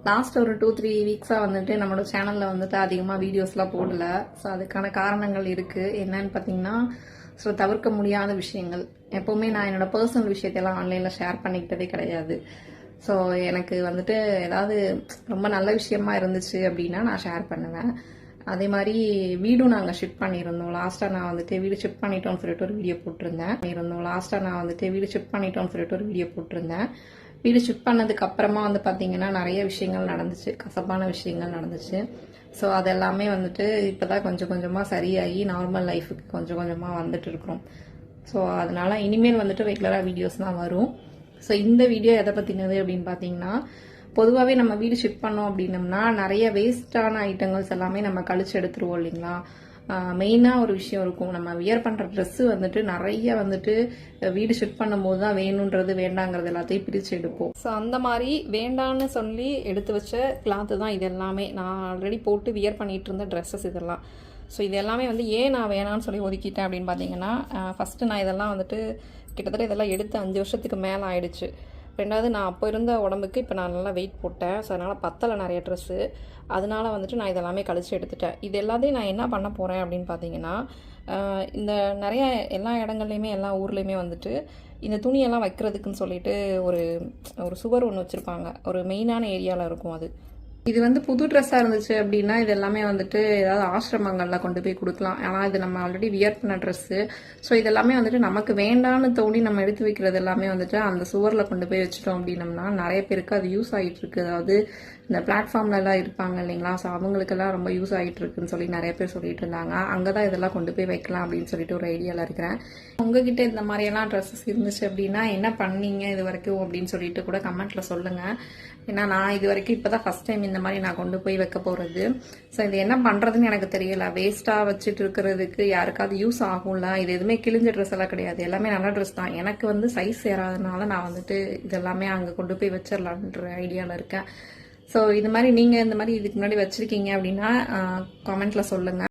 Last ஒரு 2-3 வீக்ஸாக வந்துட்டு நம்மளோட சேனலில் வந்துட்டு அதிகமாக வீடியோஸ்லாம் போடல. ஸோ அதுக்கான காரணங்கள் இருக்குது. என்னன்னு பார்த்தீங்கன்னா, ஸோ தவிர்க்க முடியாத விஷயங்கள். எப்போவுமே நான் என்னோட பர்சனல் விஷயத்தையெல்லாம் ஆன்லைனில் ஷேர் பண்ணிக்கிட்டதே கிடையாது. ஸோ எனக்கு வந்துட்டு ஏதாவது ரொம்ப நல்ல விஷயமா இருந்துச்சு அப்படின்னா நான் ஷேர் பண்ணுவேன். அதே மாதிரி வீடும் நாங்கள் ஷிஃப்ட் பண்ணியிருந்தோம். லாஸ்ட்டாக நான் வந்துட்டு வீடு ஷிஃப்ட் பண்ணிட்டோம்னு சொல்லிட்டு ஒரு வீடியோ போட்டிருந்தேன். வீடு ஷிஃப்ட் பண்ணதுக்கு அப்புறமா வந்து பார்த்தீங்கன்னா நிறைய விஷயங்கள் நடந்துச்சு, கசப்பான விஷயங்கள் நடந்துச்சு. ஸோ அதெல்லாமே வந்துட்டு இப்போதான் கொஞ்சம் கொஞ்சமாக சரியாகி நார்மல் லைஃபுக்கு கொஞ்சம் கொஞ்சமாக வந்துட்டு இருக்கிறோம். ஸோ அதனால இனிமேல் வந்துட்டு ரெகுலராக வீடியோஸ் தான் வரும். ஸோ இந்த வீடியோ எதை பற்றினது அப்படின்னு பார்த்தீங்கன்னா, பொதுவாகவே நம்ம வீடு ஷிஃப்ட் பண்ணோம் அப்படின்னம்னா நிறைய வேஸ்டான ஐட்டங்கள்ஸ் எல்லாமே நம்ம கழிச்சு எடுத்துருவோம் இல்லைங்களா. மெயினாக ஒரு விஷயம் இருக்கும், நம்ம வியர் பண்ணுற ட்ரெஸ்ஸு வந்துட்டு நிறைய வந்துட்டு வீடு ஷிஃப்ட் பண்ணும்போது தான் வேணுன்றது வேண்டாங்கிறது எல்லாத்தையும் பிரித்து எடுப்போம். ஸோ அந்த மாதிரி வேண்டான்னு சொல்லி எடுத்து வச்ச கிளாத்து தான் இது எல்லாமே. நான் ஆல்ரெடி போட்டு வியர் பண்ணிகிட்டு இருந்த ட்ரெஸ்ஸஸ் இதெல்லாம். ஸோ இது எல்லாமே வந்து ஏன் நான் வேணான்னு சொல்லி ஒதுக்கிட்டேன் அப்படின்னு பார்த்தீங்கன்னா, ஃபஸ்ட்டு நான் இதெல்லாம் வந்துட்டு கிட்டத்தட்ட இதெல்லாம் எடுத்து 5 வருஷத்துக்கு மேலே ஆயிடுச்சு. ரெண்டாவது நான் அப்போ இருந்த உடம்புக்கு இப்போ நான் நல்லா வெயிட் போட்டேன். ஸோ அதனால் பத்தலை நிறைய ட்ரெஸ்ஸு. அதனால வந்துட்டு நான் இதெல்லாமே கழிச்சு எடுத்துட்டேன். இது எல்லாத்தையும் நான் என்ன பண்ண போகிறேன் அப்படின்னு பார்த்தீங்கன்னா, இந்த நிறைய எல்லா இடங்கள்லையுமே எல்லா ஊர்லேயுமே வந்துட்டு இந்த துணியெல்லாம் வைக்கிறதுக்குன்னு சொல்லிட்டு ஒரு ஒரு சுவர் ஒன்று வச்சுருப்பாங்க. ஒரு மெயினான ஏரியாவில் இருக்கும் அது. இது வந்து புது ட்ரெஸ்ஸாக இருந்துச்சு அப்படின்னா இது எல்லாமே வந்துட்டு ஏதாவது ஆசிரமங்களில் கொண்டு போய் கொடுக்கலாம். ஆனால் இது நம்ம ஆல்ரெடி வியர் பண்ண ட்ரெஸ்ஸு. ஸோ இதெல்லாமே வந்துட்டு நமக்கு வேண்டான்னு தோணி நம்ம எடுத்து வைக்கிறது எல்லாமே வந்துட்டு அந்த சுவரில் கொண்டு போய் வச்சுட்டோம் அப்படின்னம்னா நிறைய பேருக்கு அது யூஸ் ஆகிட்டு இருக்கு. அதாவது இந்த பிளாட்ஃபார்ம்லலாம் இருப்பாங்க இல்லைங்களா, ஸோ அவங்களுக்கெல்லாம் ரொம்ப யூஸ் ஆகிட்டு இருக்குன்னு சொல்லி நிறைய பேர் சொல்லிட்டு இருந்தாங்க. அங்கே தான் இதெல்லாம் கொண்டு போய் வைக்கலாம் அப்படின்னு சொல்லிட்டு ஒரு ஐடியாவில் இருக்கிறேன். உங்ககிட்ட இந்த மாதிரியெல்லாம் ட்ரெஸ்ஸஸ் இருந்துச்சு அப்படின்னா என்ன பண்ணீங்க இது வரைக்கும் அப்படின்னு சொல்லிட்டு கூட கமெண்ட்டில் சொல்லுங்கள். ஏன்னா நான் இது வரைக்கும் இப்போ தான் ஃபஸ்ட் டைம் இந்த மாதிரி நான் கொண்டு போய் வைக்க போகிறது. ஸோ இது என்ன பண்ணுறதுன்னு எனக்கு தெரியல. வேஸ்ட்டாக வச்சுட்டு இருக்கிறதுக்கு யாருக்காவது யூஸ் ஆகும்ல. இது எதுவுமே கிழிஞ்ச ட்ரெஸ் எல்லாம் கிடையாது, எல்லாமே நல்ல ட்ரெஸ் தான். எனக்கு வந்து சைஸ் சேராதனால நான் வந்துட்டு இதெல்லாமே அங்கே கொண்டு போய் வச்சிடலான்ற ஐடியாவில் இருக்கேன். ஸோ இது மாதிரி நீங்கள் இந்த மாதிரி இதுக்கு முன்னாடி வச்சுருக்கீங்க அப்படின்னா கமெண்ட்டில் சொல்லுங்கள்.